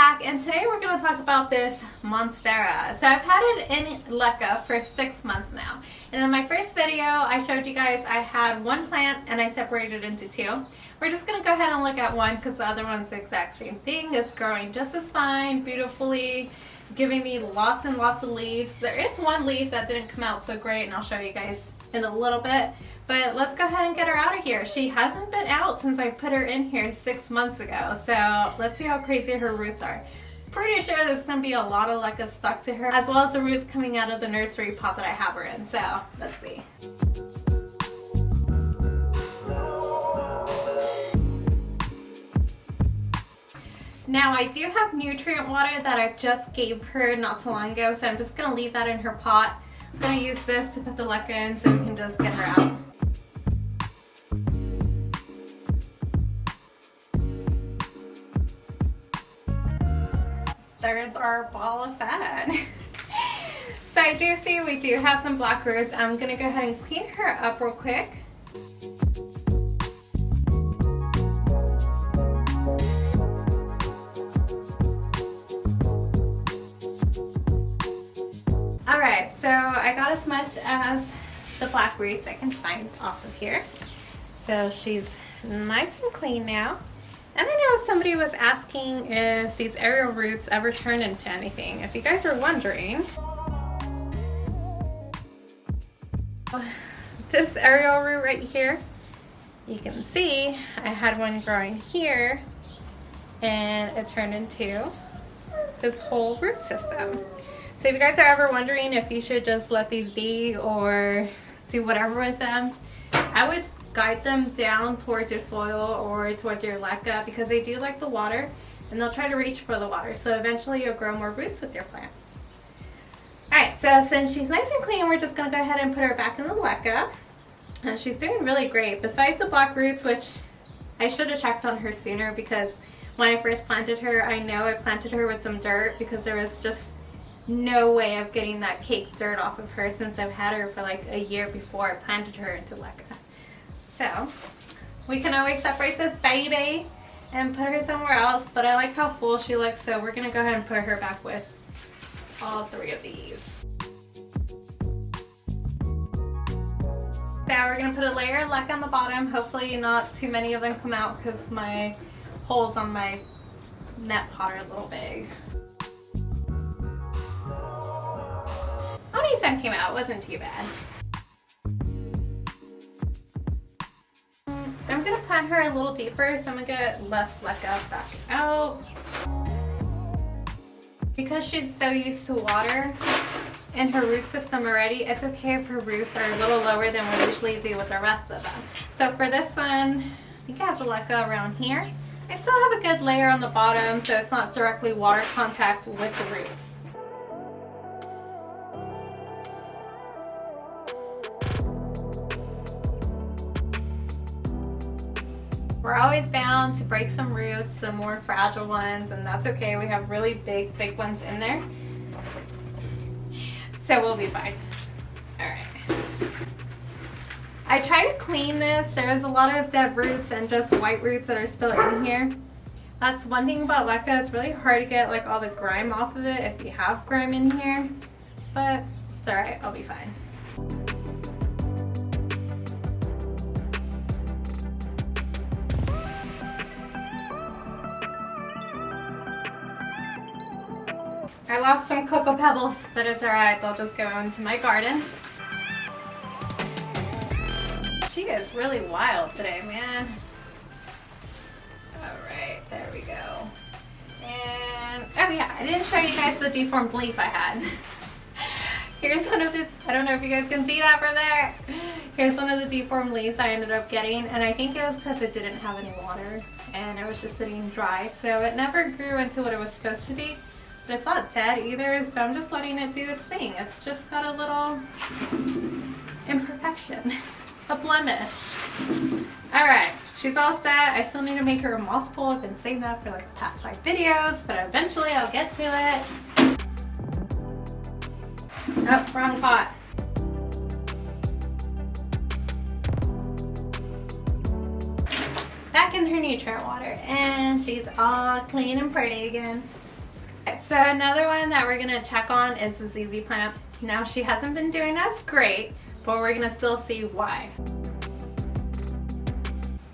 back, and today we're going to talk about this Monstera. So I've had it in LECA for 6 months now, and in my first video I showed you guys I had one plant and I separated it into two. We're just going to go ahead and look at one because the other one's the exact same thing. It's growing just as fine, beautifully, giving me lots and lots of leaves. There is one leaf that didn't come out so great, and I'll show you guys in a little bit. But let's go ahead and get her out of here. She hasn't been out since I put her in here 6 months ago. So let's see how crazy her roots are. Pretty sure there's going to be a lot of LECA stuck to her, as well as the roots coming out of the nursery pot that I have her in. So let's see. Now I do have nutrient water that I just gave her not so long ago, so I'm just going to leave that in her pot. I'm going to use this to put the LECA in so we can just get her out. There's our ball of fat. So I do see we do have some black roots. I'm going to go ahead and clean her up real quick. Alright, so I got as much as the black roots I can find off of here. So she's nice and clean now. And I know somebody was asking if these aerial roots ever turn into anything. If you guys are wondering, this aerial root right here, you can see I had one growing here and it turned into this whole root system. So if you guys are ever wondering if you should just let these be or do whatever with them, I would guide them down towards your soil or towards your LECA because they do like the water and they'll try to reach for the water. So eventually you'll grow more roots with your plant. Alright, so since she's nice and clean, we're just going to go ahead and put her back in the LECA. She's doing really great. Besides the black roots, which I should have checked on her sooner because when I first planted her, I know I planted her with some dirt because there was just no way of getting that caked dirt off of her since I've had her for like a year before I planted her into LECA. So we can always separate this baby and put her somewhere else, but I like how full she looks, so we're going to go ahead and put her back with all 3 of these. Now we're going to put a layer of LECA on the bottom. Hopefully not too many of them come out because my holes on my net pot are a little big. Only some came out, it wasn't too bad. I'm going to plant her a little deeper, so I'm going to get less LECA back out. Because she's so used to water in her root system already, it's okay if her roots are a little lower than we usually do with the rest of them. So for this one, I think I have the LECA around here. I still have a good layer on the bottom, so it's not directly water contact with the roots. We're always bound to break some roots, the more fragile ones, and that's okay. We have really big, thick ones in there. So we'll be fine. Alright. I try to clean this. There's a lot of dead roots and just white roots that are still in here. That's one thing about LECA. It's really hard to get like all the grime off of it if you have grime in here. But it's alright, I'll be fine. I lost some cocoa pebbles, but it's alright, they'll just go into my garden. She is really wild today, man. Alright, there we go. And, oh yeah, I didn't show you guys the deformed leaf I had. Here's one of the, I don't know if you guys can see that from there. Here's one of the deformed leaves I ended up getting, and I think it was because it didn't have any water, and it was just sitting dry, so it never grew into what it was supposed to be. But it's not dead either, so I'm just letting it do its thing. It's just got a little imperfection, a blemish. Alright, she's all set. I still need to make her a moss pole. I've been saying that for like the past 5 videos, but eventually I'll get to it. Oh, wrong pot. Back in her nutrient water, and she's all clean and pretty again. So another one that we're gonna check on is the ZZ plant. Now she hasn't been doing as great, but we're gonna still see why.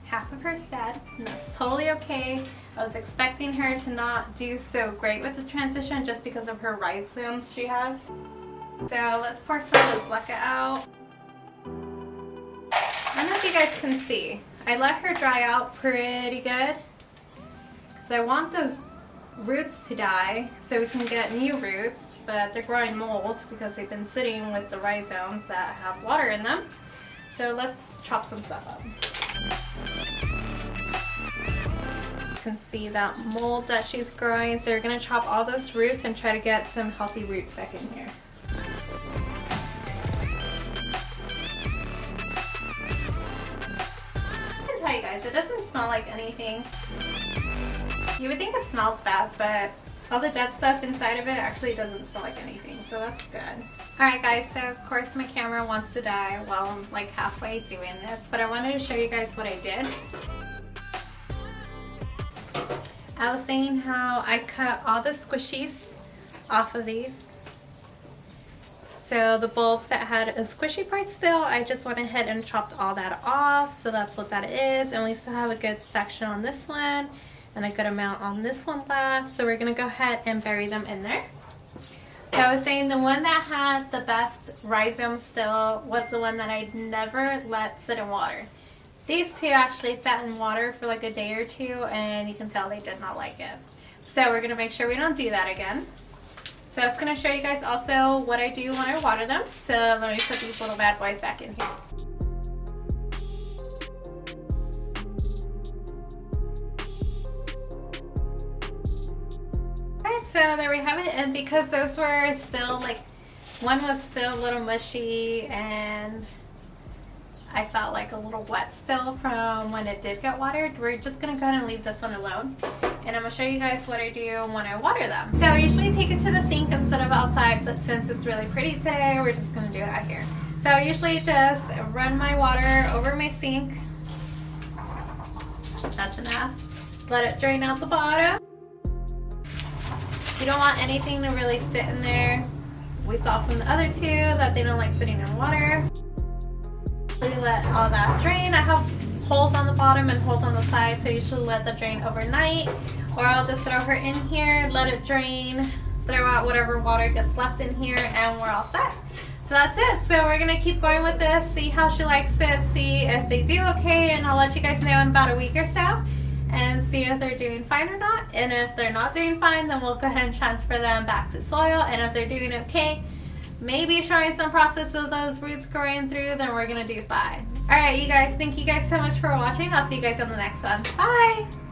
Half of her's dead, and that's totally okay. I was expecting her to not do so great with the transition just because of her rhizomes she has. So let's pour some of this LECA out. I don't know if you guys can see. I let her dry out pretty good. So I want those roots to die so we can get new roots, but they're growing mold because they've been sitting with the rhizomes that have water in them. So let's chop some stuff up. You can see that mold that she's growing, so we're going to chop all those roots and try to get some healthy roots back in here. I can tell you guys, it doesn't smell like anything. You would think it smells bad, but all the dead stuff inside of it actually doesn't smell like anything, so that's good. Alright guys, so of course my camera wants to die while I'm like halfway doing this, but I wanted to show you guys what I did. I was saying how I cut all the squishies off of these. So the bulbs that had a squishy part still, I just went ahead and chopped all that off, so that's what that is. And we still have a good section on this one and a good amount on this one left, so we're gonna go ahead and bury them in there. So I was saying the one that had the best rhizome still was the one that I'd never let sit in water. These two actually sat in water for like a day or two, and you can tell they did not like it. So we're gonna make sure we don't do that again. So I was gonna show you guys also what I do when I water them. So let me put these little bad boys back in here. So there we have it, and because those were still like, one was still a little mushy and I felt like a little wet still from when it did get watered, we're just gonna go ahead and leave this one alone. And I'm gonna show you guys what I do when I water them. So I usually take it to the sink instead of outside, but since it's really pretty today, we're just gonna do it out here. So I usually just run my water over my sink. That's enough. Let it drain out the bottom. You don't want anything to really sit in there. We saw from the other two that they don't like sitting in water. Really let all that drain. I have holes on the bottom and holes on the side, so you should let them drain overnight. Or I'll just throw her in here, let it drain, throw out whatever water gets left in here, and we're all set. So that's it. So we're gonna keep going with this, see how she likes it, see if they do okay, and I'll let you guys know in about a week or so, and see if they're doing fine or not. And if they're not doing fine, then we'll go ahead and transfer them back to soil. And if they're doing okay, maybe showing some process of those roots growing through, then we're gonna do fine. Alright you guys, thank you guys so much for watching. I'll see you guys on the next one. Bye!